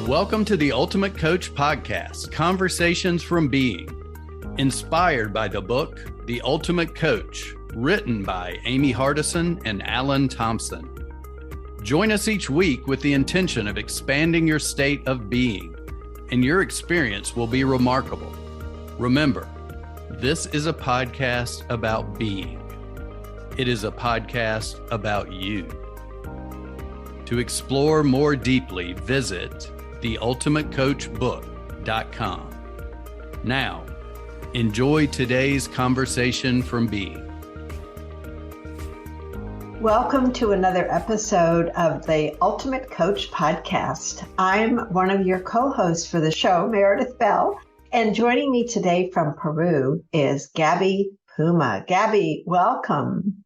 Welcome to the Ultimate Coach Podcast, Conversations from Being, inspired by the book, The Ultimate Coach, written by Amy Hardison and Alan Thompson. Join us each week with the intention of expanding your state of being, and your experience will be remarkable. Remember, this is a podcast about being. It is a podcast about you. To explore more deeply, visit theultimatecoachbook.com. Now, enjoy today's conversation from being. Welcome to another episode of the Ultimate Coach Podcast. I'm one of your co-hosts for the show, Meredith Bell, and joining me today from Peru is Gaby Puma. Gaby, welcome.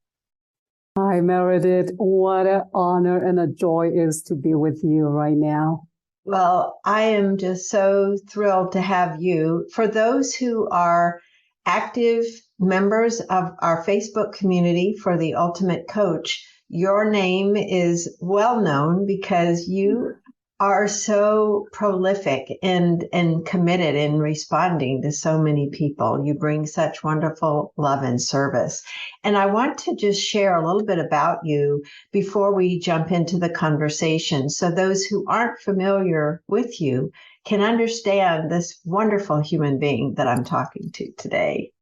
Hi, Meredith. What an honor and a joy it is to be with you right now. Well, I am just so thrilled to have you. For those who are active members of our Facebook community for the Ultimate Coach, your name is well known because you are so prolific and committed in responding to so many people. You bring such wonderful love and service. And I want to just share a little bit about you before we jump into the conversation, so those who aren't familiar with you can understand this wonderful human being that I'm talking to today.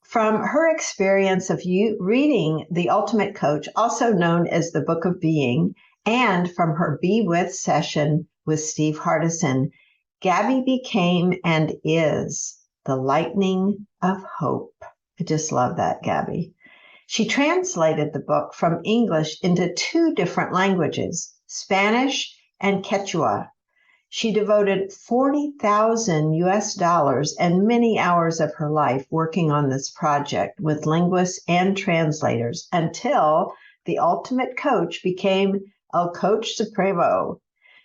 From her experience of you reading The Ultimate Coach, also known as the Book of Being, and from her Be With session with Steve Hardison, Gaby became and is the lightning of hope. I just love that, Gaby. She translated the book from English into 2 different languages, Spanish and Quechua. She devoted $40,000 US and many hours of her life working on this project with linguists and translators until the Ultimate Coach became El Coach Supremo.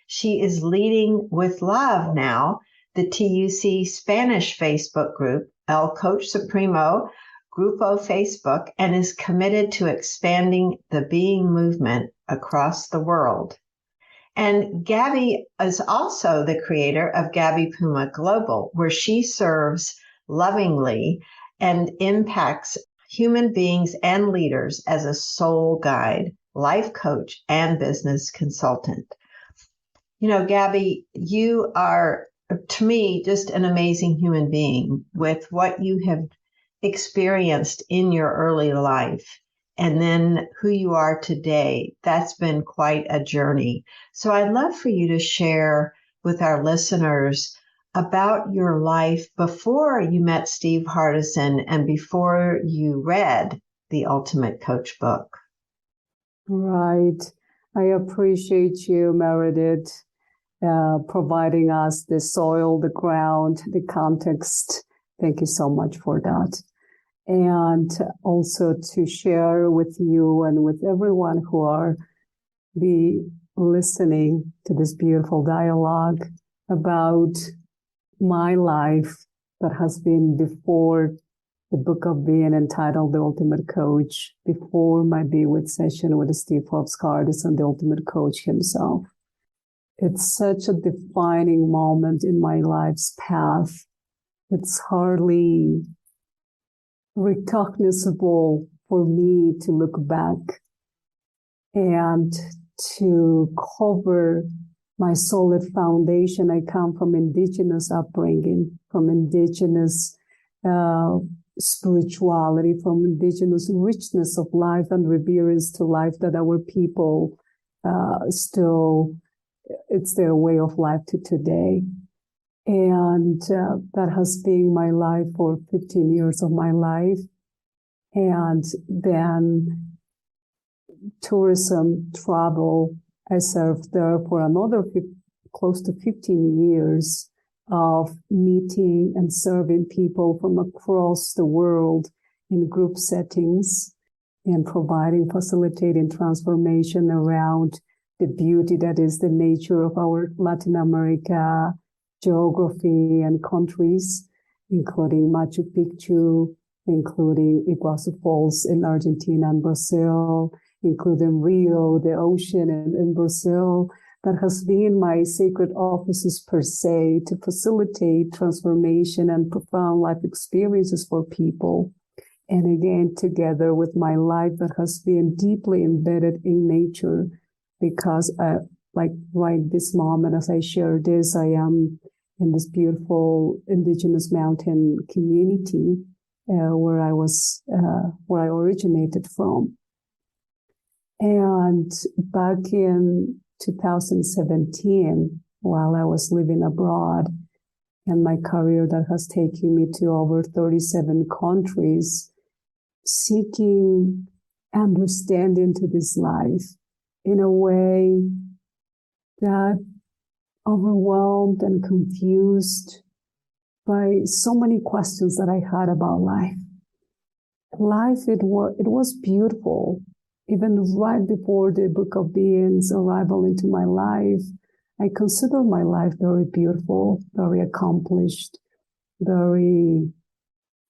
She is leading with love now the TUC Spanish Facebook group, El Coach Supremo Grupo Facebook, and is committed to expanding the being movement across the world. And Gaby is also the creator of Gaby Puma Global, where she serves lovingly and impacts human beings and leaders as a soul guide, life coach, and business consultant. You know, Gaby, you are, to me, just an amazing human being with what you have experienced in your early life. And then who you are today, that's been quite a journey. So I'd love for you to share with our listeners about your life before you met Steve Hardison and before you read the Ultimate Coach book. Right. I appreciate you, Meredith, providing us the soil, the ground, the context. Thank you so much for that. And also to share with you and with everyone who are listening to this beautiful dialogue about my life that has been before the book of being entitled The Ultimate Coach, before my Be With session with Steve Hardison, the Ultimate Coach himself. It's such a defining moment in my life's path. It's hardly recognizable for me to look back and to cover my solid foundation. I come from indigenous upbringing, from indigenous spirituality, from indigenous richness of life and reverence to life that our people still, it's their way of life to today. And that has been my life for 15 years of my life. And then tourism, travel, I served there for another close to 15 years of meeting and serving people from across the world in group settings and facilitating transformation around the beauty that is the nature of our Latin America geography and countries, including Machu Picchu, including Iguazu Falls in Argentina and Brazil, including Rio, the ocean in Brazil, that has been my sacred offices per se, to facilitate transformation and profound life experiences for people. And again, together with my life that has been deeply embedded in nature, because like right this moment as I share this, I am in this beautiful indigenous mountain community where I originated from. And back in 2017, while I was living abroad, and my career that has taken me to over 37 countries, seeking understanding to this life in a way that overwhelmed and confused by so many questions that I had about life. Life, it was beautiful. Even right before the Book of Being's arrival into my life, I consider my life very beautiful, very accomplished, very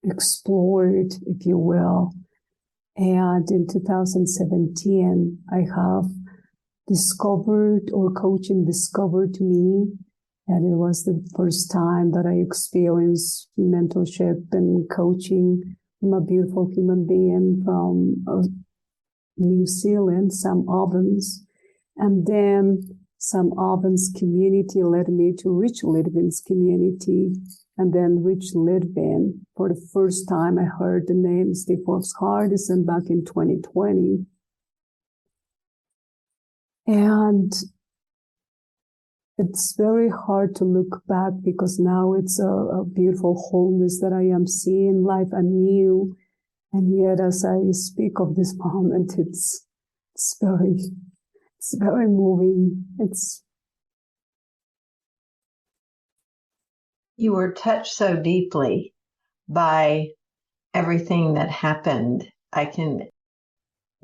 explored, if you will. And in 2017, I have discovered, or coaching discovered me, and it was the first time that I experienced mentorship and coaching from a beautiful human being from New Zealand, Sam Ovens. And then Sam Ovens' community led me to Rich Lidvin's community. And then Rich Lidvin, for the first time, I heard the name Steve Hardison back in 2020. And it's very hard to look back because now it's a beautiful wholeness that I am seeing life anew. And yet, as I speak of this moment, it's very moving. You were touched so deeply by everything that happened.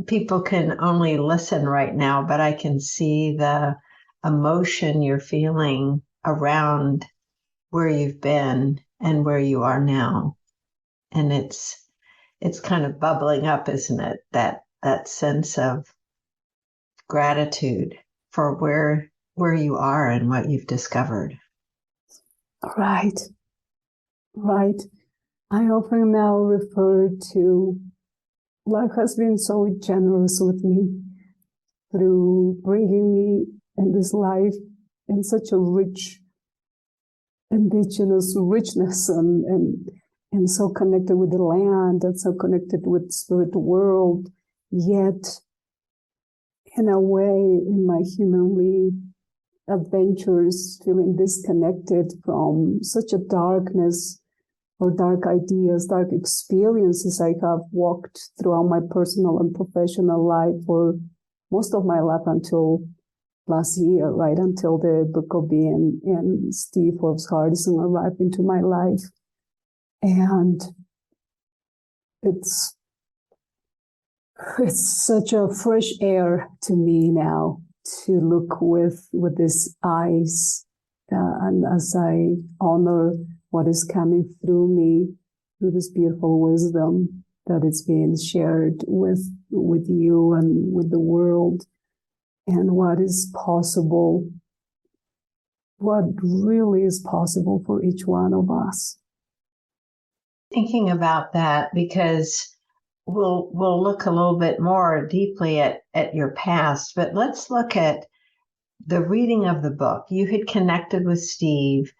People can only listen right now, but I can see the emotion you're feeling around where you've been and where you are now. And it's kind of bubbling up, isn't it? That sense of gratitude for where you are and what you've discovered. Right. I often now refer to life has been so generous with me through bringing me in this life in such a rich, indigenous richness and so connected with the land and so connected with the spirit world, yet in a way in my humanly adventures feeling disconnected from such a darkness or dark ideas, dark experiences I have walked throughout my personal and professional life for most of my life until last year, right? Until the Book of Being and Steve Hardison arrived into my life. And it's such a fresh air to me now to look with these eyes, and as I honor what is coming through me, through this beautiful wisdom that is being shared with you and with the world, and what is possible, what really is possible for each one of us. Thinking about that, because we'll look a little bit more deeply at your past, but let's look at the reading of the book. You had connected with Steve.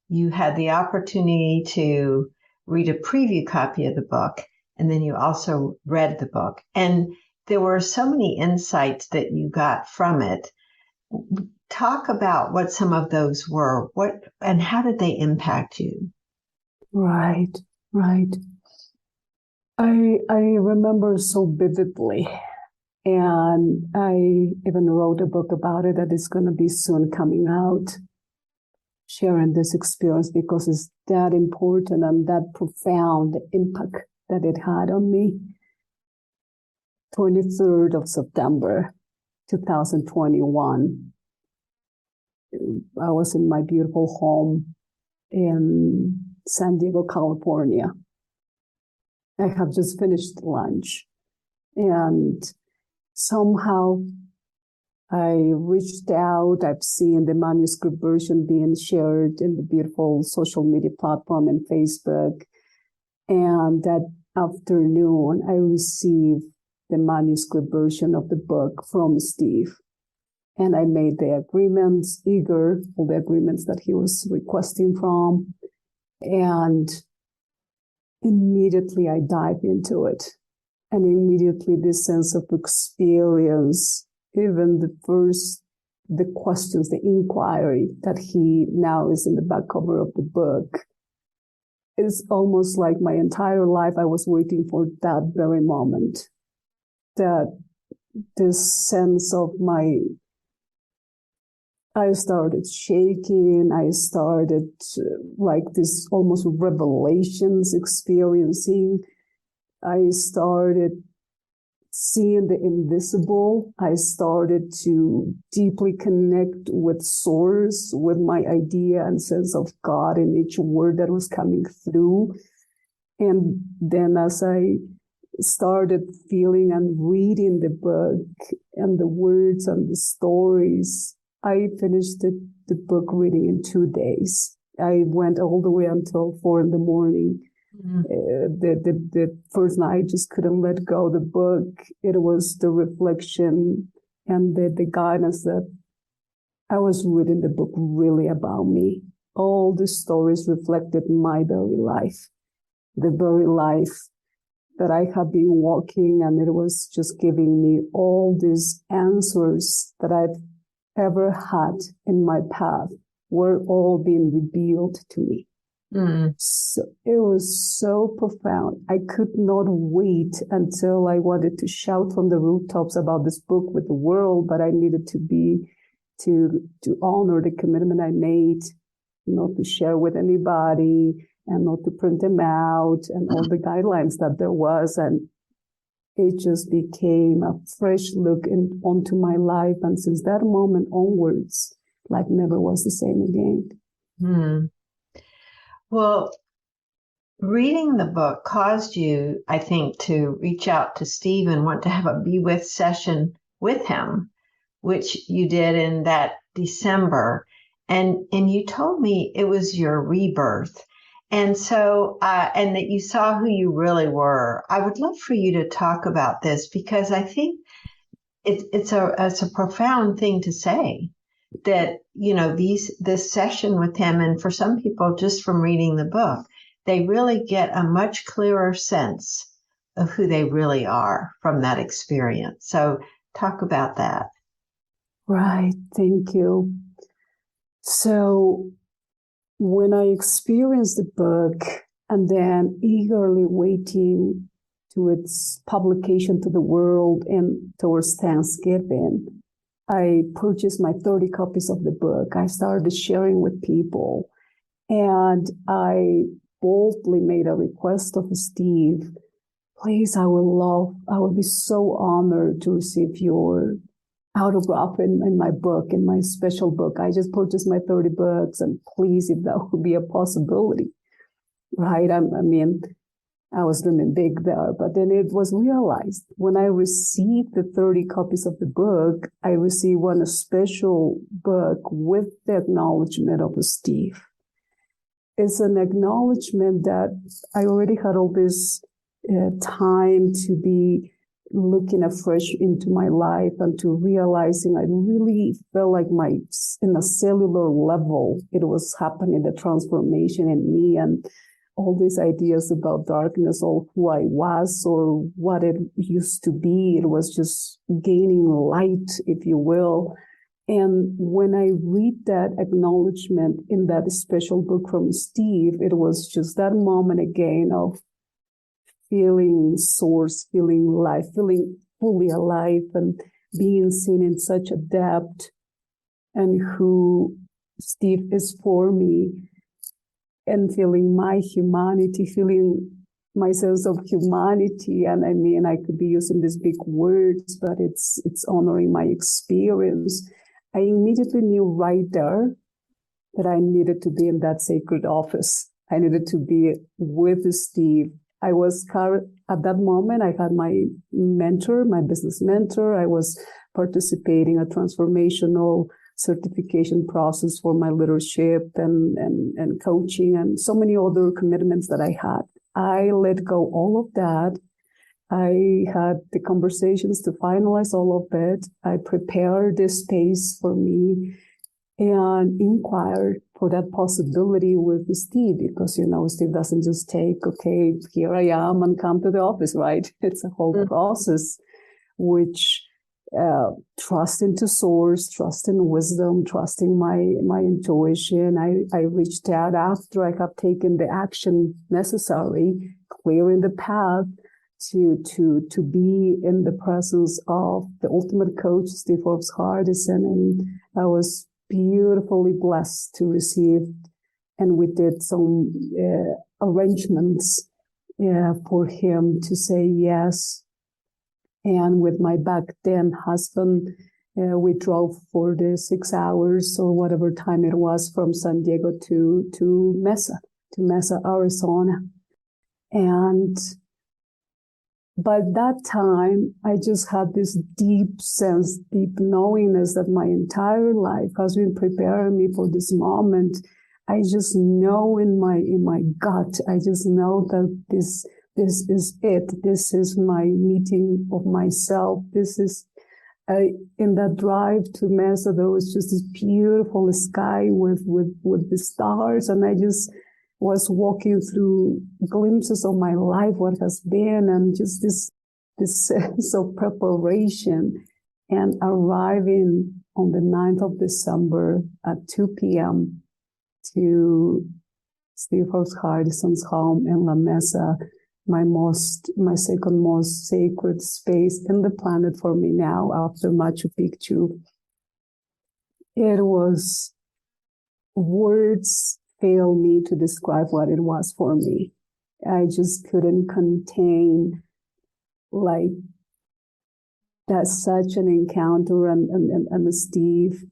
You had the opportunity to read a preview copy of the book, and then you also read the book. And there were so many insights that you got from it. Talk about what some of those were. And how did they impact you? Right. I remember so vividly, and I even wrote a book about it that is going to be soon coming out, sharing this experience because it's that important and that profound impact that it had on me. 23rd of September, 2021. I was in my beautiful home in San Diego, California. I have just finished lunch, and somehow I reached out. I've seen the manuscript version being shared in the beautiful social media platform and Facebook. And that afternoon, I received the manuscript version of the book from Steve. And I made the agreements, all the agreements that he was requesting from. And immediately I dived into it. And immediately this sense of experience, even the questions, the inquiry that he now is in the back cover of the book, is almost like my entire life I was waiting for that very moment. That this sense of I started shaking. I started like this almost revelations experiencing. I started seeing the invisible. I started to deeply connect with source, with my idea and sense of God in each word that was coming through. And then as I started feeling and reading the book and the words and the stories, I finished the book reading in 2 days. I went all the way until 4 a.m. The first night, I just couldn't let go of the book. It was the reflection and the guidance that I was reading the book really about me. All the stories reflected my very life, the very life that I have been walking, and it was just giving me all these answers that I've ever had in my path were all being revealed to me. So it was so profound. I could not wait until I wanted to shout from the rooftops about this book with the world, but I needed to honor the commitment I made, not to share with anybody and not to print them out and all the guidelines that there was. And it just became a fresh look onto my life. And since that moment onwards, life never was the same again. Well, reading the book caused you, I think, to reach out to Steve and want to have a be with session with him, which you did in that December. And you told me it was your rebirth. And so, and that you saw who you really were. I would love for you to talk about this because I think it's a profound thing to say. That, this session with him, and for some people, just from reading the book, they really get a much clearer sense of who they really are from that experience. So talk about that. Right. Thank you. So when I experienced the book and then eagerly waiting to its publication to the world and towards Thanksgiving, I purchased my 30 copies of the book. I started sharing with people, and I boldly made a request of Steve. Please, I would be so honored to receive your autograph in my book, in my special book. I just purchased my 30 books, and please, if that would be a possibility, right? I was dreaming big there, but then it was realized when I received the 30 copies of the book, I received one special book with the acknowledgement of Steve. It's an acknowledgement that I already had all this time to be looking afresh into my life and to realizing I really felt like in a cellular level, it was happening, the transformation in me, and all these ideas about darkness or who I was or what it used to be. It was just gaining light, if you will. And when I read that acknowledgement in that special book from Steve, it was just that moment again of feeling source, feeling life, feeling fully alive and being seen in such a depth and who Steve is for me. And feeling my humanity, feeling my sense of humanity. And I could be using these big words, but it's honoring my experience. I immediately knew right there that I needed to be in that sacred office. I needed to be with Steve I was at that moment, I had my mentor, my business mentor. I was participating in a transformational certification process for my leadership and coaching and so many other commitments that I had. I let go all of that. I had the conversations to finalize all of it. I prepared this space for me and inquired for that possibility with Steve, because, Steve doesn't just take, okay, here I am and come to the office, right? It's a whole process, which trust into source, trust in wisdom, trusting my intuition. I reached out after I have taken the action necessary, clearing the path to be in the presence of the ultimate coach, Steve Hardison. And I was beautifully blessed to receive, and we did some arrangements for him to say yes. And with my back then husband, we drove for the 6 hours or whatever time it was from San Diego to Mesa, Arizona. And by that time, I just had this deep sense, deep knowingness that my entire life has been preparing me for this moment. I just know in my gut, I just know that this is it. This is my meeting of myself. This is, in that drive to Mesa, there was just this beautiful sky with the stars. And I just was walking through glimpses of my life, what has been, and just this sense of preparation, and arriving on the 9th of December at 2 p.m. to Steve Hardison's home in La Mesa, my second most sacred space in the planet for me now after Machu Picchu. It was, words fail me to describe what it was for me. I just couldn't contain that's such an encounter, and Steve,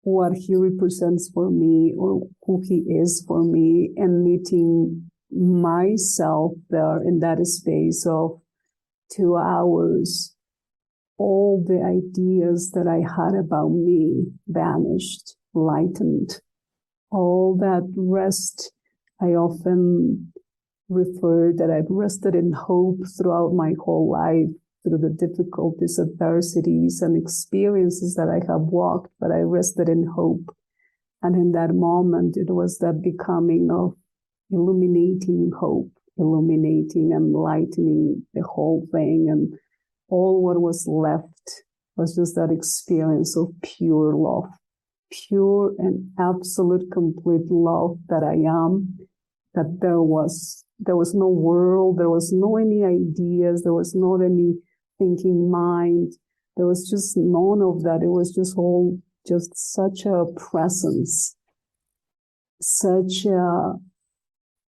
what he represents for me, or who he is for me, and meeting myself there in that space of 2 hours. All the ideas that I had about me vanished, lightened. All that rest, I often refer that I've rested in hope throughout my whole life, through the difficulties, adversities, and experiences that I have walked, but I rested in hope. And in that moment, it was that becoming of illuminating hope, illuminating and lightening the whole thing. And all what was left was just that experience of pure love. Pure and absolute complete love that I am, that there was no world, there was no any ideas, there was not any thinking mind, there was just none of that. It was just all just such a presence, such a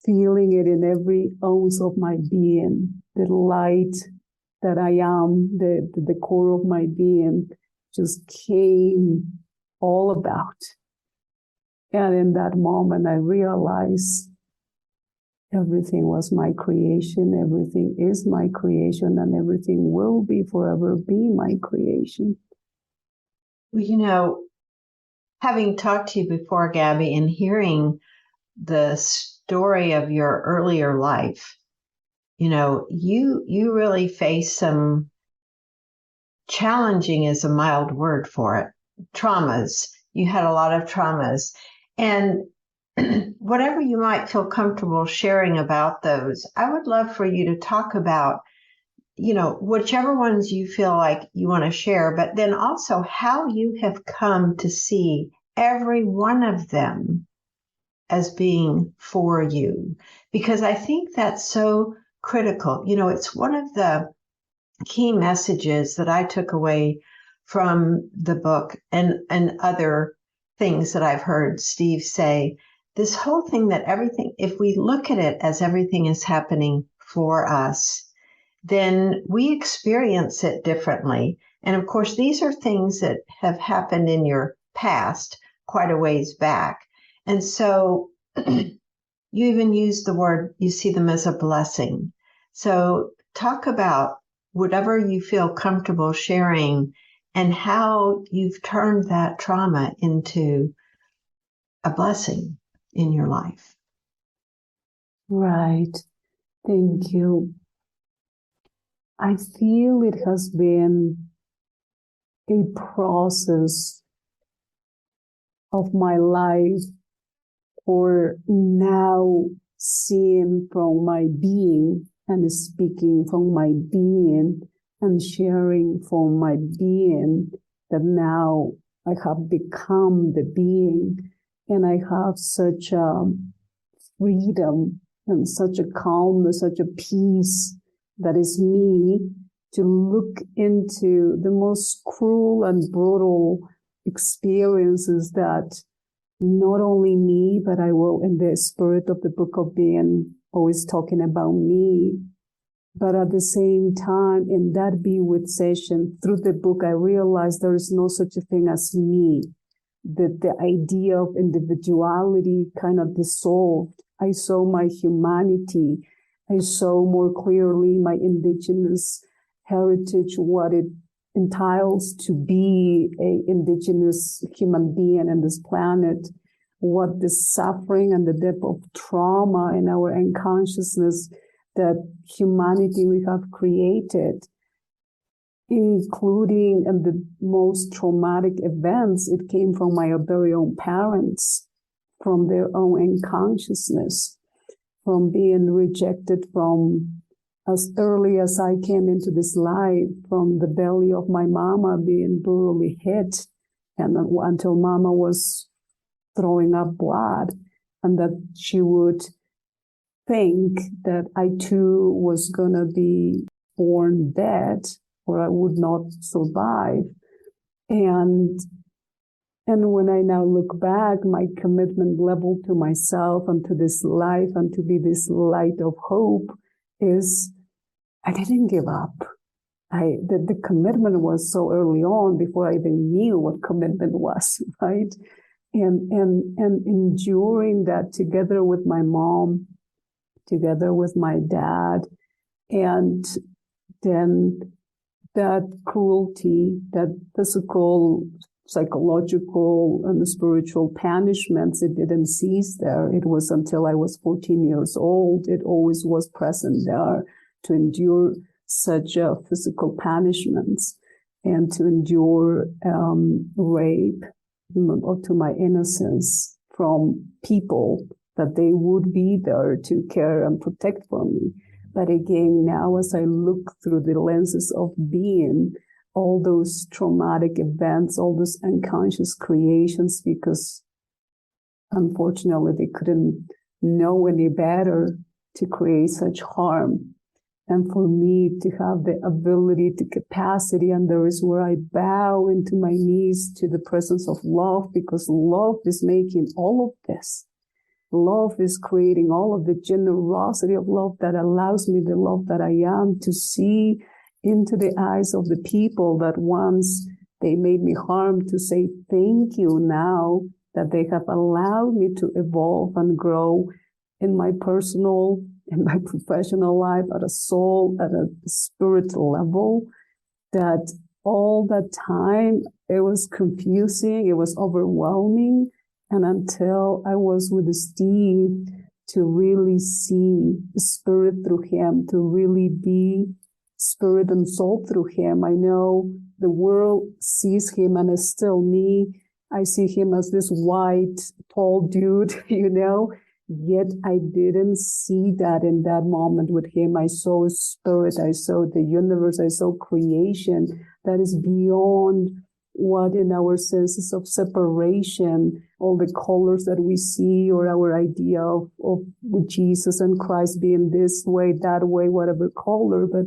feeling it in every ounce of my being, the light that I am, the core of my being just came all about. And in that moment, I realized everything was my creation, everything is my creation, and everything will be forever be my creation. Well, having talked to you before, Gaby, and hearing the story of your earlier life, you really faced some challenging is a mild word for it. Traumas. You had a lot of traumas. And whatever you might feel comfortable sharing about those, I would love for you to talk about, whichever ones you feel like you want to share, but then also how you have come to see every one of them as being for you. Because I think that's so critical. It's one of the key messages that I took away from the book and other things that I've heard Steve say. This whole thing that everything, if we look at it as everything is happening for us, then we experience it differently. And of course, these are things that have happened in your past quite a ways back. And so you even use the word, you see them as a blessing. So talk about whatever you feel comfortable sharing and how you've turned that trauma into a blessing in your life. Right. Thank you. I feel it has been a process of my life, or now seeing from my being and speaking from my being and sharing from my being, that now I have become the being, and I have such a freedom and such a calmness, such a peace that is me, to look into the most cruel and brutal experiences that not only me, but I will, in the spirit of the book of being, always talking about me. But at the same time, in that be with session, through the book, I realized there is no such a thing as me. That the idea of individuality kind of dissolved. I saw my humanity. I saw more clearly my indigenous heritage, what it entiles to be an indigenous human being on this planet, what the suffering and the depth of trauma in our unconsciousness that humanity we have created, including in the most traumatic events, it came from my very own parents, from their own unconsciousness, from being rejected from as early as I came into this life, from the belly of my mama being brutally hit, and until mama was throwing up blood, and that she would think that I too was going to be born dead, or I would not survive. And when I now look back, my commitment level to myself and to this life and to be this light of hope is I didn't give up. The commitment was so early on before I even knew what commitment was, right? And enduring that together with my mom, together with my dad, and then that cruelty, that physical, psychological, and spiritual punishments, it didn't cease there. It was until I was 14 years old. It always was present there, to endure such physical punishments and to endure rape to my innocence from people that they would be there to care and protect for me. But again, now as I look through the lenses of being, all those traumatic events, all those unconscious creations, because unfortunately they couldn't know any better to create such harm. And for me to have the ability, the capacity, and there is where I bow into my knees to the presence of love, because love is making all of this. Love is creating all of the generosity of love that allows me, the love that I am, to see into the eyes of the people that once they made me harm, to say thank you now that they have allowed me to evolve and grow in my personal, in my professional life, at a soul, at a spirit level, that all that time it was confusing, it was overwhelming. And until I was with Steve, to really see the spirit through him, to really be spirit and soul through him. I know the world sees him and it's still me. I see him as this white, tall dude, yet I didn't see that in that moment with him. I saw spirit, I saw the universe, I saw creation that is beyond what in our senses of separation, all the colors that we see, or our idea of Jesus and Christ being this way, that way, whatever color, but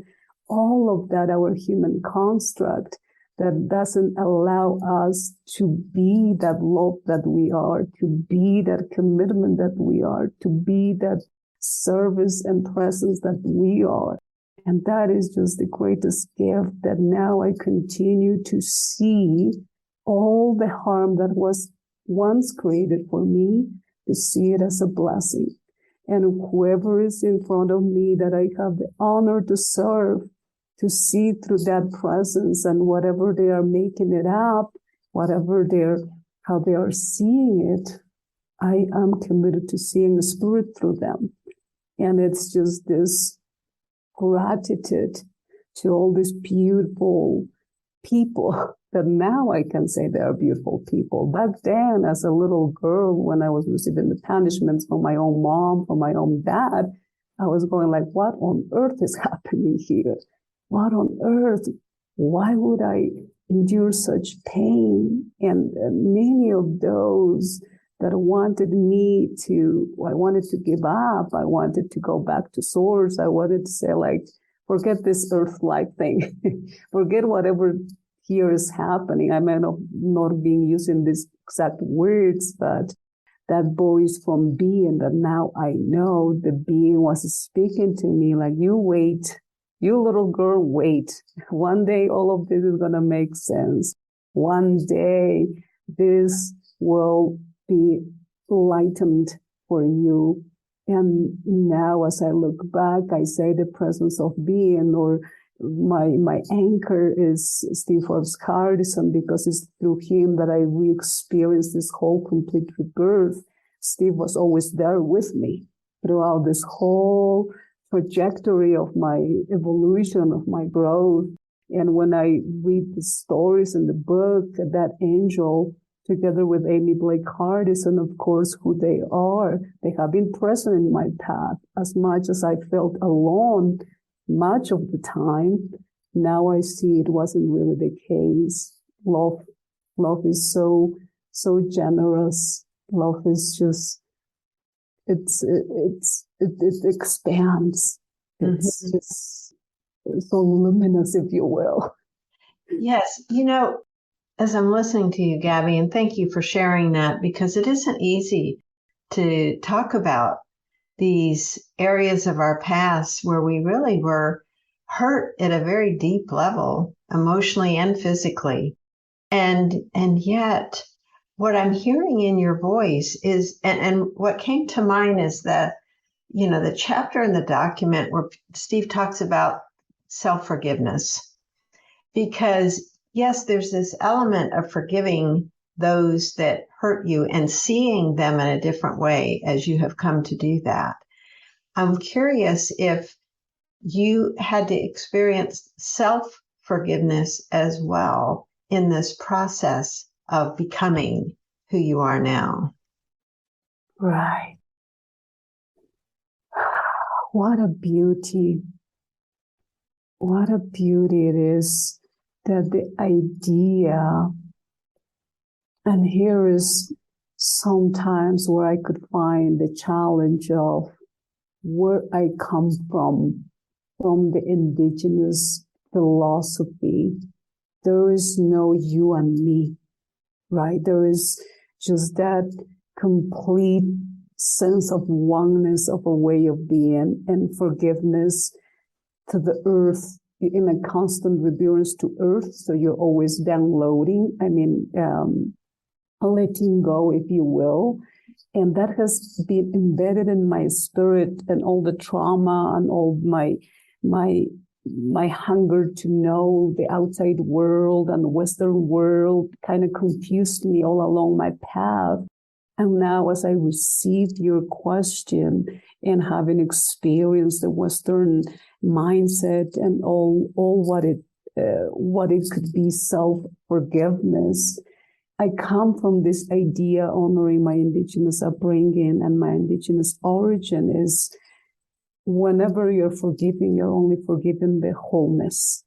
all of that, our human construct that doesn't allow us to be that love that we are, to be that commitment that we are, to be that service and presence that we are. And that is just the greatest gift, that now I continue to see all the harm that was once created for me, to see it as a blessing. and whoever is in front of me that I have the honor to serve, to see through that presence, and whatever they are making it up, how they are seeing it, I am committed to seeing the Spirit through them. And it's just this gratitude to all these beautiful people that now I can say they are beautiful people. Back then, as a little girl, when I was receiving the punishments from my own mom, from my own dad, I was going like, what on earth is happening here? What on earth? Why would I endure such pain? And many of those that I wanted to give up. I wanted to go back to source. I wanted to say, like, forget this earth-like thing. Forget whatever here is happening. I may not be using these exact words, but that voice from being that now I know the being was speaking to me like, you wait, you little girl, wait. One day all of this is going to make sense. One day this will be lightened for you. And now as I look back, I say the presence of being, or my anchor is Steve Hardison, because it's through him that I re-experienced this whole complete rebirth. Steve was always there with me throughout this whole trajectory of my evolution, of my growth. And when I read the stories in the book, that angel, together with Amy Blake Hardison, of course, who they are, they have been present in my path. As much as I felt alone much of the time, now I see it wasn't really the case. Love is so generous. Love is just, it expands. It's just so luminous, if you will. Yes. As I'm listening to you, Gaby, and thank you for sharing that, because it isn't easy to talk about these areas of our past where we really were hurt at a very deep level, emotionally and physically. And yet what I'm hearing in your voice is, and what came to mind is that, the chapter in the document where Steve talks about self-forgiveness, because yes, there's this element of forgiving those that hurt you and seeing them in a different way as you have come to do that. I'm curious if you had to experience self-forgiveness as well in this process of becoming who you are now. Right. What a beauty. What a beauty it is that the idea, and here is sometimes where I could find the challenge of where I come from the indigenous philosophy. There is no you and me, right? There is just that complete sense of oneness, of a way of being, and forgiveness to the earth, in a constant reverence to earth. So you're always downloading, letting go, if you will. And that has been embedded in my spirit, and all the trauma and all my hunger to know the outside world and the Western world kind of confused me all along my path. And now, as I received your question and having experienced the Western mindset and all what it could be, self-forgiveness, I come from this idea honoring my indigenous upbringing and my indigenous origin is whenever you're forgiving, you're only forgiving the wholeness.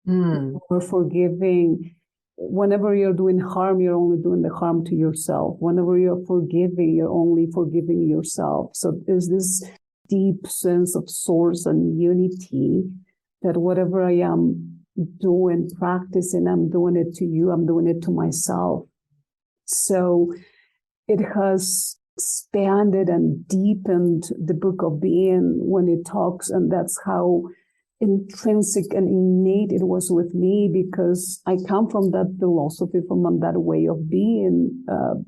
Or forgiving. Whenever you're doing harm, you're only doing the harm to yourself. Whenever you're forgiving, you're only forgiving yourself. So there's this deep sense of source and unity that whatever I am doing, practicing, I'm doing it to you, I'm doing it to myself. So it has expanded and deepened the book of being when it talks, and that's how intrinsic and innate it was with me, because I come from that philosophy, from that way of being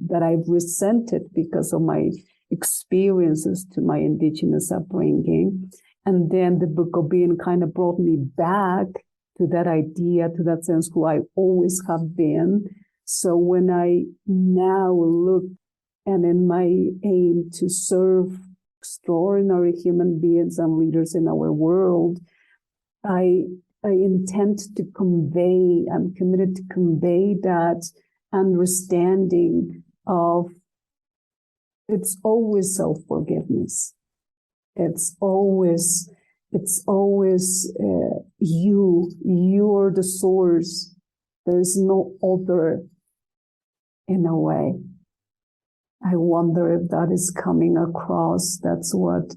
that I've resented because of my experiences to my indigenous upbringing. And then the Book of Being kind of brought me back to that idea, to that sense, who I always have been. So when I now look and in my aim to serve extraordinary human beings and leaders in our world, I intend to convey, I'm committed to convey that understanding of it's always self-forgiveness. It's always you're the source. There's no other in a way. I wonder if that is coming across. That's what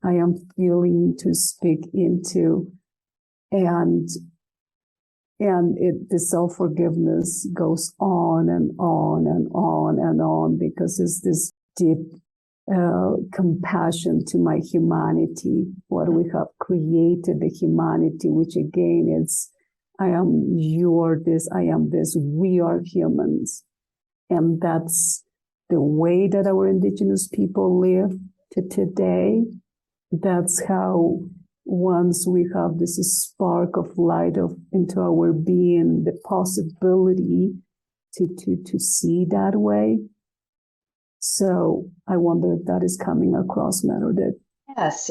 I am feeling to speak into. And the self-forgiveness goes on and on and on and on, because it's this deep compassion to my humanity, what we have created, the humanity, which again is, I am, you are this, I am this, we are humans. And that's the way that our indigenous people live to today. That's how once we have this spark of light into our being, the possibility to see that way. So I wonder if that is coming across, Meredith. Yes.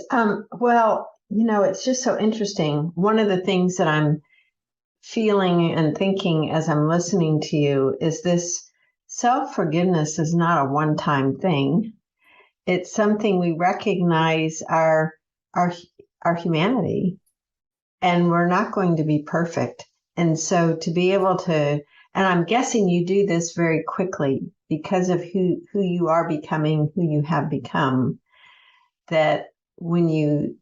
Well, it's just so interesting. One of the things that I'm feeling and thinking as I'm listening to you is this self-forgiveness is not a one-time thing. It's something we recognize our humanity, and we're not going to be perfect. And so to be able to, and I'm guessing you do this very quickly because of who you are becoming, who you have become, that when you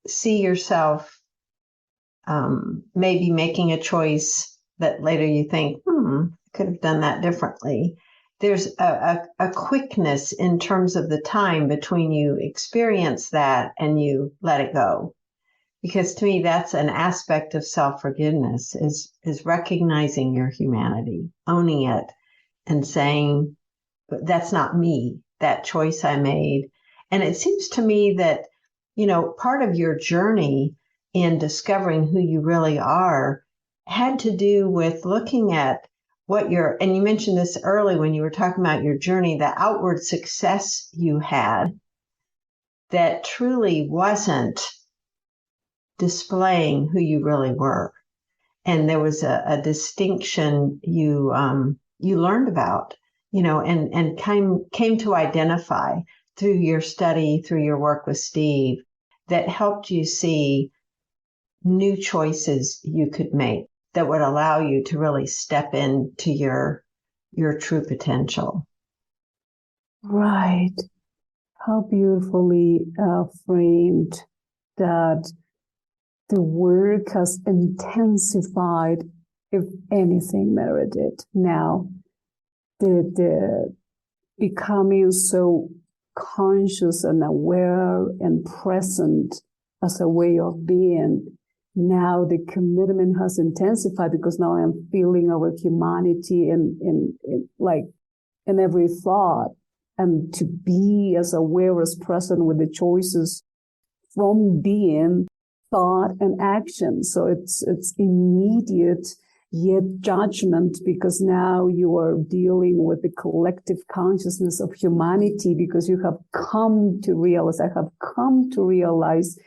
see yourself maybe making a choice that later you think, I could have done that differently. There's a quickness in terms of the time between you experience that and you let it go. Because to me, that's an aspect of self-forgiveness, is recognizing your humanity, owning it, and saying, that's not me, that choice I made. And it seems to me that, part of your journey in discovering who you really are had to do with looking at and you mentioned this early when you were talking about your journey, the outward success you had that truly wasn't displaying who you really were. And there was a distinction you learned about, and came to identify through your study, through your work with Steve, that helped you see new choices you could make that would allow you to really step into your true potential. Right. How beautifully framed that the work has intensified, if anything, Meredith. Now, the becoming so conscious and aware and present as a way of being. Now the commitment has intensified because now I'm feeling our humanity in every thought, and to be as aware as present with the choices from being, thought, and action. So it's immediate yet judgment, because now you are dealing with the collective consciousness of humanity, because you have come to realize, I have come to realize.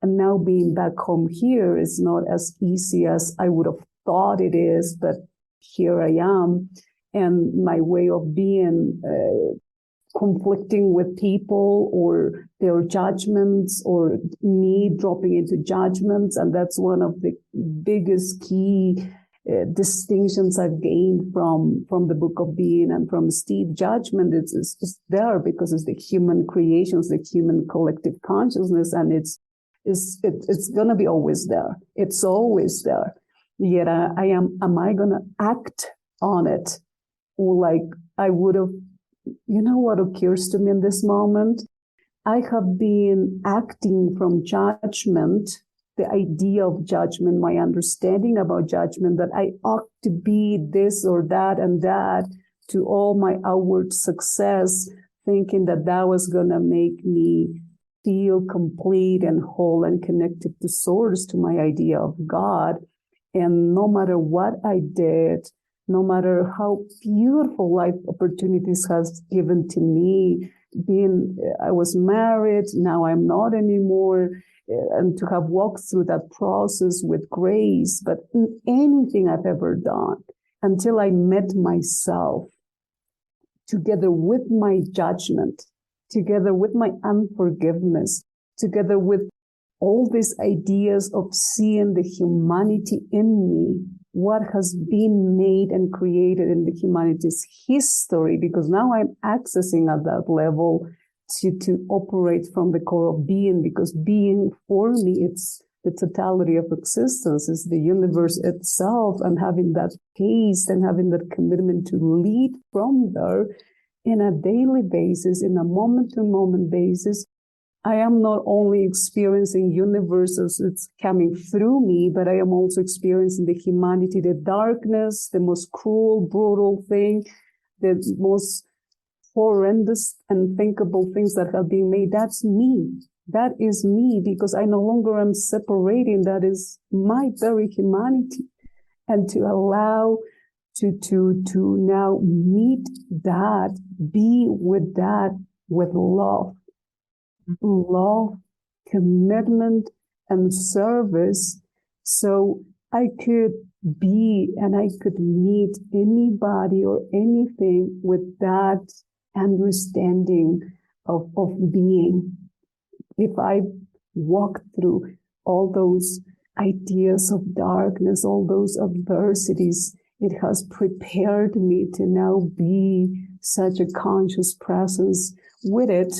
And now being back home here is not as easy as I would have thought it is, but here I am. And my way of being conflicting with people or their judgments, or me dropping into judgments. And that's one of the biggest key distinctions I've gained from the Book of Being and from Steve. Judgment it's there because it's the human creations, the human collective consciousness, and it's going to be always there. It's always there. Yet am I going to act on it? Or like I would have, what occurs to me in this moment? I have been acting from judgment, the idea of judgment, my understanding about judgment, that I ought to be this or that and that to all my outward success, thinking that that was going to make me feel complete and whole and connected to source, to my idea of God. And no matter what I did, no matter how beautiful life opportunities has given to me, I was married, now I'm not anymore, and to have walked through that process with grace, but in anything I've ever done, until I met myself, together with my judgment, together with my unforgiveness, together with all these ideas of seeing the humanity in me, what has been made and created in the humanity's history, because now I'm accessing at that level to operate from the core of being, because being for me, it's the totality of existence, is the universe itself, and having that taste and having that commitment to lead from there in a daily basis, in a moment-to-moment basis. I am not only experiencing universe as it's coming through me, but I am also experiencing the humanity, the darkness, the most cruel, brutal thing, the most horrendous, unthinkable things that have been made. That's me. That is me, because I no longer am separating. That is my very humanity. And to allow to now meet that, be with that with love, commitment, and service. So I could be and I could meet anybody or anything with that understanding of being. If I walk through all those ideas of darkness, all those adversities, it has prepared me to now be such a conscious presence. With it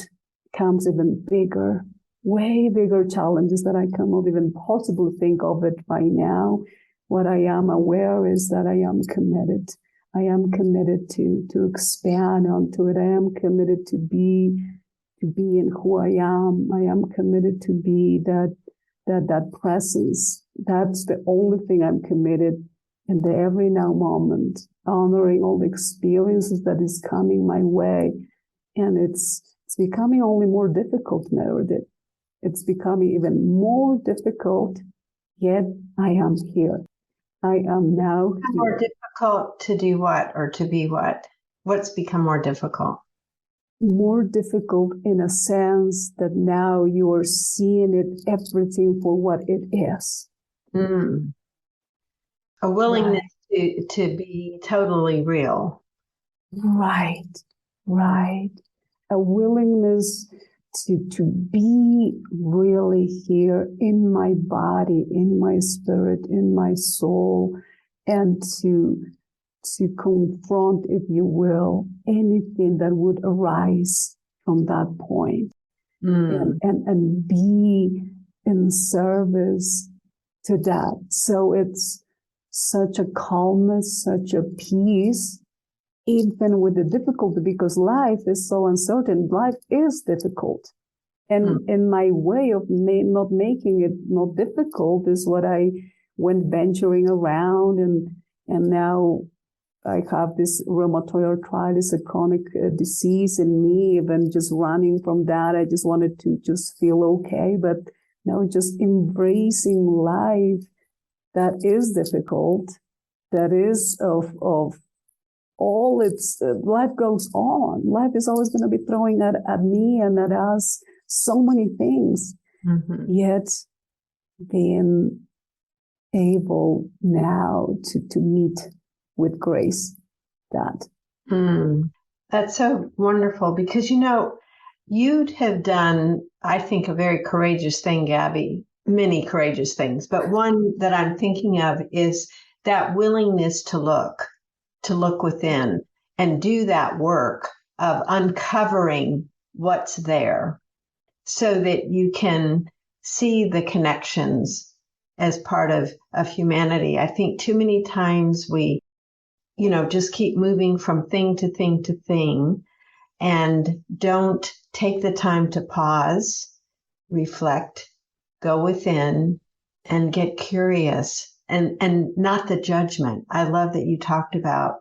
comes even bigger, way bigger challenges that I cannot even possibly think of it by now. What I am aware is that I am committed. I am committed to expand onto it. I am committed to be in who I am. I am committed to be that presence. That's the only thing I'm committed in the every now moment, honoring all the experiences that is coming my way. And it's becoming only more difficult, Meredith. It's becoming even more difficult, yet I am here. I am now here. More difficult to do what, or to be what? What's become more difficult? More difficult in a sense that now you are seeing it, everything for what it is. Mm. A willingness to be totally real. Right. A willingness to be really here in my body, in my spirit, in my soul, and to confront, if you will, anything that would arise from that point. And be in service to that. So it's such a calmness, such a peace, even with the difficulty, because life is so uncertain. Life is difficult. And my way of not making it not difficult is what I went venturing around, and now I have this rheumatoid arthritis, a chronic disease in me. Even just running from that, I just wanted to just feel okay. But now just embracing life that is difficult, that is of all its, life goes on. Life is always going to be throwing at me and at us so many things. Yet being able now to meet with grace that. That's so wonderful, because, you'd have done, I think, a very courageous thing, Gaby, many courageous things, but one that I'm thinking of is that willingness to look within and do that work of uncovering what's there so that you can see the connections as part of humanity. I think too many times we, just keep moving from thing to thing to thing and don't take the time to pause, reflect, go within, and get curious, and not the judgment. I love that you talked about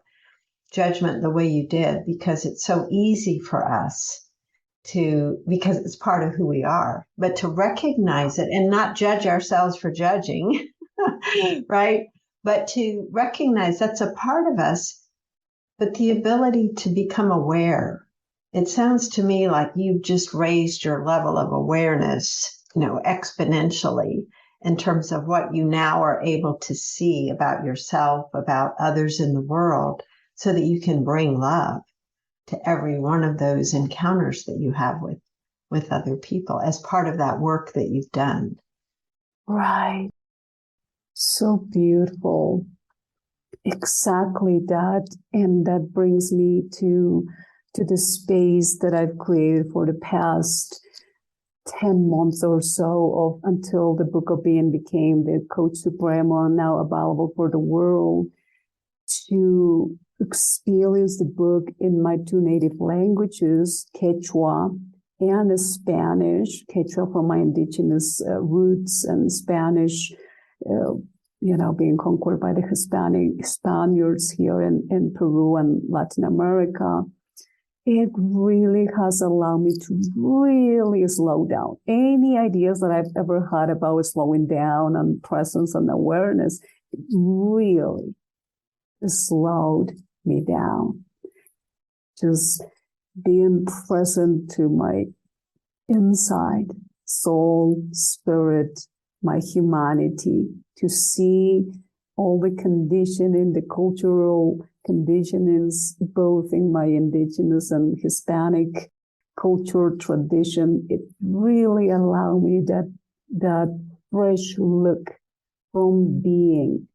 judgment the way you did, because it's so easy for us because it's part of who we are, but to recognize it and not judge ourselves for judging, right? But to recognize that's a part of us, but the ability to become aware. It sounds to me like you've just raised your level of awareness, exponentially in terms of what you now are able to see about yourself, about others in the world, so that you can bring love to every one of those encounters that you have with other people as part of that work that you've done. Right. So beautiful. Exactly that. And that brings me to the space that I've created for the past 10 months or so until the Book of Being became the Coach Supremo, now available for the world, to experience the book in my two native languages, Quechua and Spanish, Quechua from my indigenous roots, and Spanish, being conquered by the Spaniards here in Peru and Latin America. It really has allowed me to really slow down. Any ideas that I've ever had about slowing down and presence and awareness, it really slowed me down. Just being present to my inside, soul, spirit, my humanity, to see all the conditioning, the cultural conditionings, both in my indigenous and Hispanic culture tradition. It really allowed me that fresh look from being.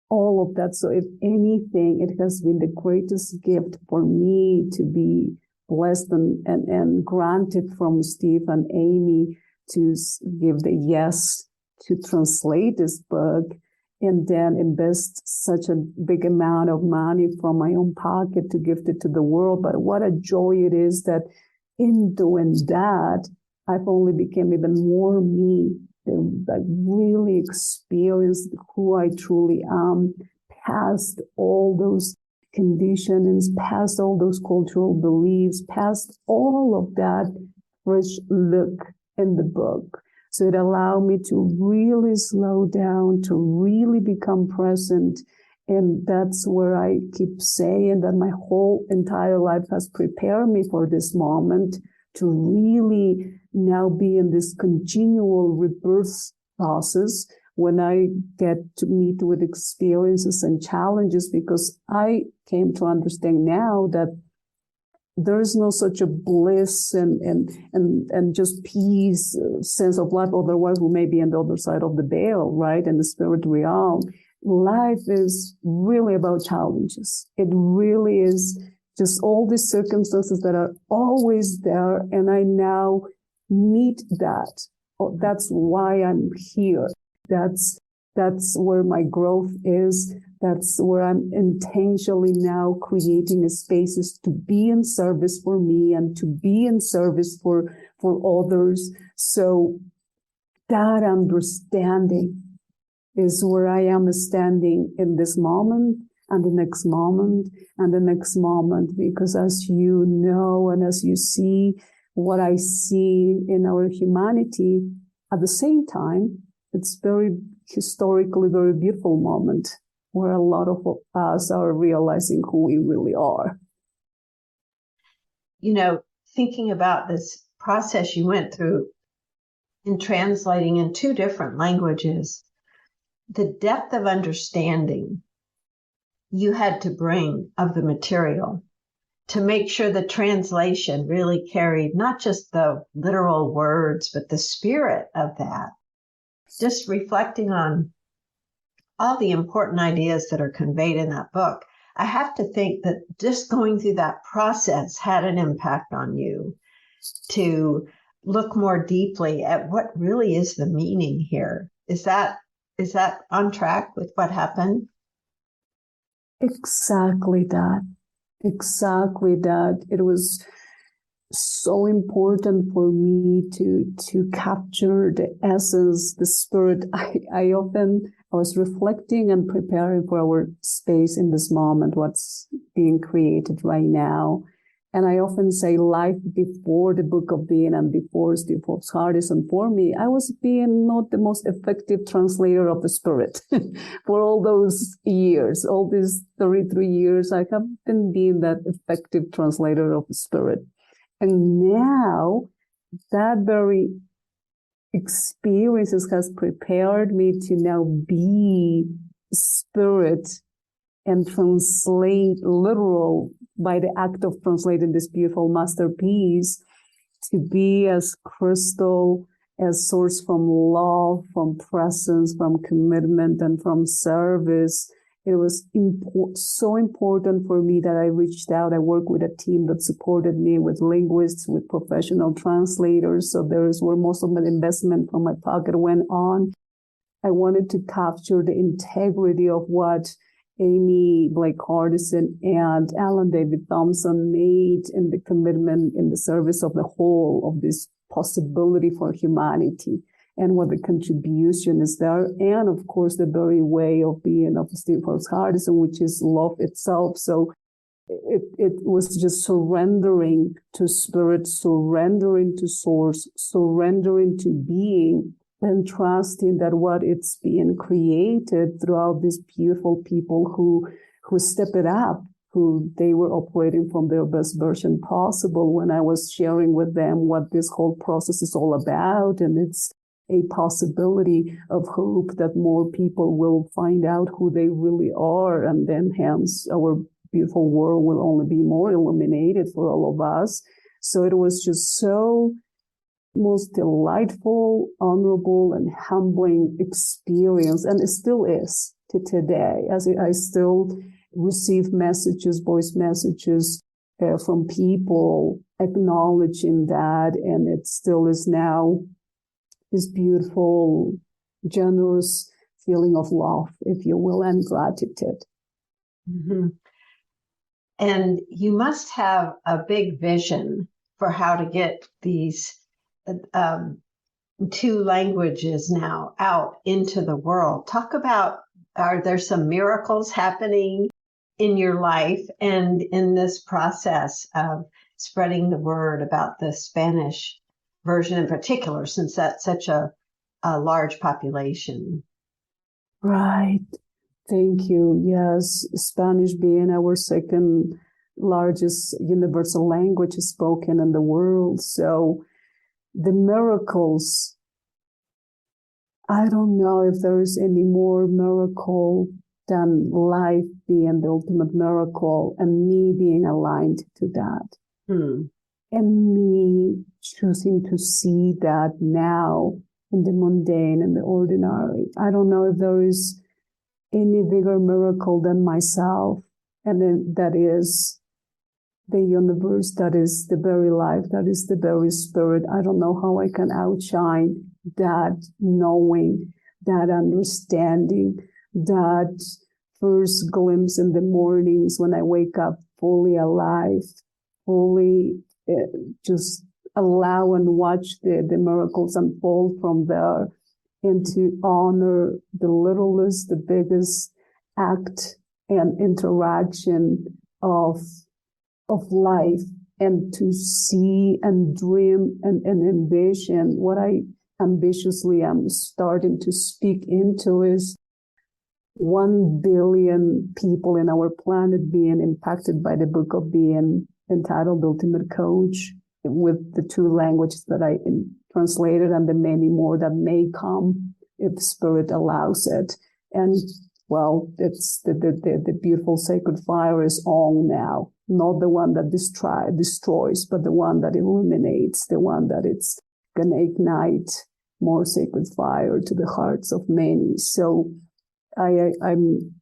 All of that. So if anything, it has been the greatest gift for me to be blessed and granted from Steve and Amy to give the yes to translate this book and then invest such a big amount of money from my own pocket to gift it to the world. But what a joy it is that in doing that, I've only become even more me. Like really experienced who I truly am, past all those conditionings, past all those cultural beliefs, past all of that fresh look in the book. So it allowed me to really slow down, to really become present. And that's where I keep saying that my whole entire life has prepared me for this moment to really now be in this continual rebirth process when I get to meet with experiences and challenges, because I came to understand now that there is no such a bliss and just peace, sense of life. Otherwise, we may be on the other side of the veil, right? In the spirit realm. Life is really about challenges. It really is just all these circumstances that are always there. And I now meet that. Oh, that's why I'm here. That's where my growth is. That's where I'm intentionally now creating spaces to be in service for me and to be in service for others. So that understanding is where I am standing in this moment and the next moment and the next moment, because as you know, and as you see what I see in our humanity, at the same time, it's very historically very beautiful moment where a lot of us are realizing who we really are. Thinking about this process you went through in translating in two different languages, the depth of understanding you had to bring of the material to make sure the translation really carried not just the literal words, but the spirit of that. Just reflecting on all the important ideas that are conveyed in that book, I have to think that just going through that process had an impact on you to look more deeply at what really is the meaning here. Is that on track with what happened? Exactly that. It was so important for me to capture the essence, the spirit. I often I was reflecting and preparing for our space in this moment, what's being created right now. And I often say life before the Book of Being and before Steve Hardison, for me, I was being not the most effective translator of the spirit for all those years, all these 33 years. I haven't been that effective translator of the spirit. And now that very experiences has prepared me to now be spirit and translate literal by the act of translating this beautiful masterpiece to be as crystal, as source from love, from presence, from commitment, and from service. It was so important for me that I reached out. I worked with a team that supported me with linguists, with professional translators. So there is where most of my investment from my pocket went on. I wanted to capture the integrity of what Amy Blake Hardison and Alan David Thompson made in the commitment in the service of the whole of this possibility for humanity and what the contribution is there. And of course, the very way of being of Steve Hardison, which is love itself. So it was just surrendering to spirit, surrendering to source, surrendering to being, and trusting that what it's being created throughout these beautiful people who step it up, who they were operating from their best version possible when I was sharing with them what this whole process is all about. And it's a possibility of hope that more people will find out who they really are. And then hence our beautiful world will only be more illuminated for all of us. So it was just so most delightful, honorable, and humbling experience, and it still is to today, as I still receive messages, voice messages from people acknowledging that, and it still is now this beautiful, generous feeling of love, if you will, and gratitude. Mm-hmm. And you must have a big vision for how to get these two languages now out into the world. Talk about, are there some miracles happening in your life and in this process of spreading the word about the Spanish version in particular, since that's such a large population? Right. Thank you. Yes, Spanish being our second largest universal language spoken in the world. So the miracles, I don't know if there is any more miracle than life being the ultimate miracle and me being aligned to that. And me choosing to see that now in the mundane and the ordinary. I don't know if there is any bigger miracle than myself, and then that is the universe, that is the very life, that is the very spirit. I don't know how I can outshine that knowing, that understanding, that first glimpse in the mornings when I wake up fully alive, fully just allow and watch the miracles unfold from there, and to honor the littlest, the biggest act and interaction of life, and to see and dream and envision what I ambitiously am starting to speak into is 1 billion people in our planet being impacted by the Book of Being, entitled Ultimate Coach, with the 2 languages that I translated and the many more that may come if Spirit allows it. And well, it's the beautiful sacred fire is on now, not the one that destroys, but the one that illuminates, the one that it's going to ignite more sacred fire to the hearts of many. So I'm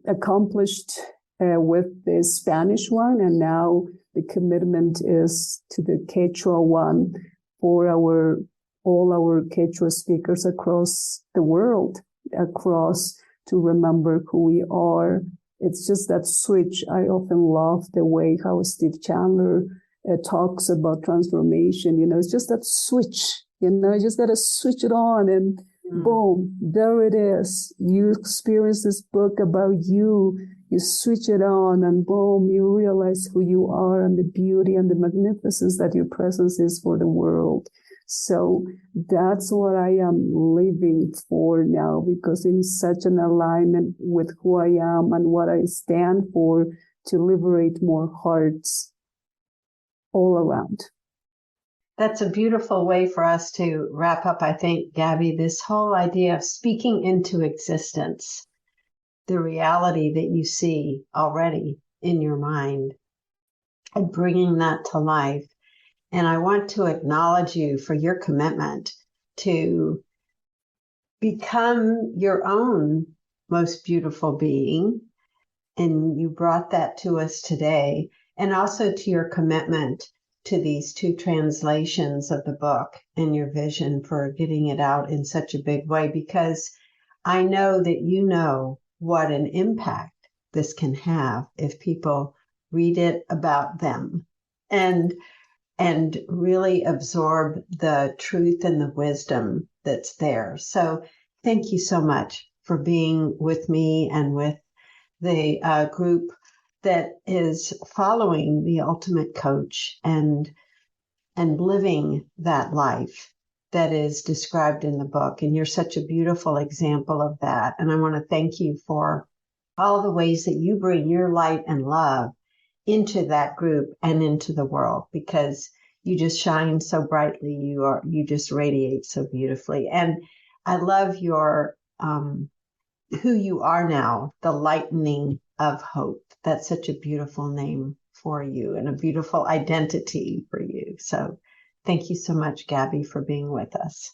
accomplished with the Spanish one, and now the commitment is to the Quechua one for all our Quechua speakers across the world, to remember who we are. It's just that switch. I often love the way how Steve Chandler talks about transformation. It's just that switch. You just got to switch it on and Boom, there it is. You experience this book about you. You switch it on and boom, you realize who you are and the beauty and the magnificence that your presence is for the world. So that's what I am living for now, because in such an alignment with who I am and what I stand for, to liberate more hearts all around. That's a beautiful way for us to wrap up, I think, Gaby, this whole idea of speaking into existence, the reality that you see already in your mind, and bringing that to life. And I want to acknowledge you for your commitment to become your own most beautiful being. And you brought that to us today, and also to your commitment to these 2 translations of the book and your vision for getting it out in such a big way, because I know that you know what an impact this can have if people read it about them and really absorb the truth and the wisdom that's there. So thank you so much for being with me and with the group that is following the ultimate coach and living that life that is described in the book. And you're such a beautiful example of that. And I want to thank you for all the ways that you bring your light and love into that group and into the world, because you just shine so brightly. You just radiate so beautifully. And I love your who you are now, the lightening of hope. That's such a beautiful name for you and a beautiful identity for you. So thank you so much, Gaby, for being with us.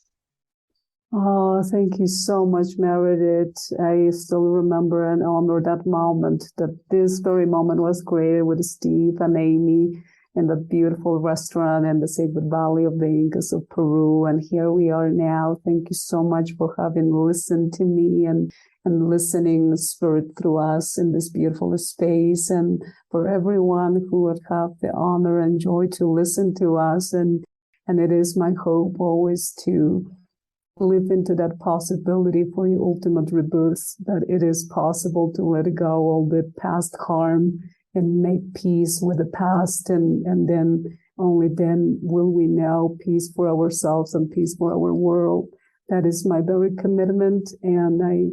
Oh, thank you so much, Meredith. I still remember and honor that moment, that this very moment was created with Steve and Amy in the beautiful restaurant in the Sacred Valley of the Incas of Peru. And here we are now. Thank you so much for having listened to me and listening Spirit through us in this beautiful space, and for everyone who would have the honor and joy to listen to us. And it is my hope always to live into that possibility for your ultimate rebirth, that it is possible to let go all the past harm and make peace with the past. And then only then will we know peace for ourselves and peace for our world. That is my very commitment. And I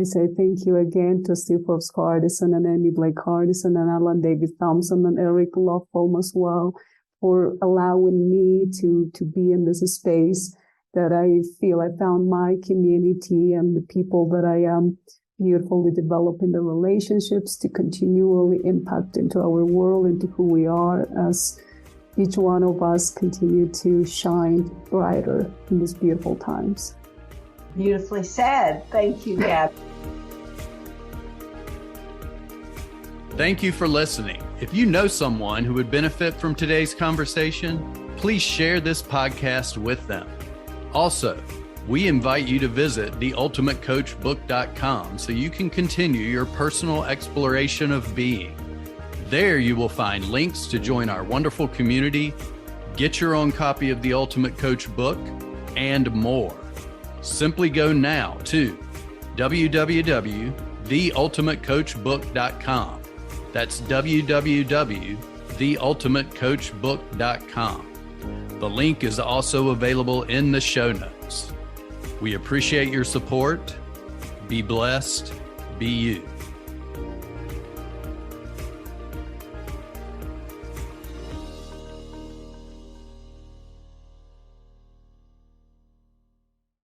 say thank you again to Steve Hardison and Amy Blake Hardison and Alan David Thompson and Eric Lofholm as well, for allowing me to be in this space that I feel I found my community and the people that I am beautifully developing the relationships to continually impact into our world, into who we are, as each one of us continue to shine brighter in these beautiful times. Beautifully said. Thank you, Gab. Thank you for listening. If you know someone who would benefit from today's conversation, please share this podcast with them. Also, we invite you to visit theultimatecoachbook.com so you can continue your personal exploration of being. There you will find links to join our wonderful community, get your own copy of the Ultimate Coach book, and more. Simply go now to www.theultimatecoachbook.com. That's www.theultimatecoachbook.com. The link is also available in the show notes. We appreciate your support. Be blessed. Be you.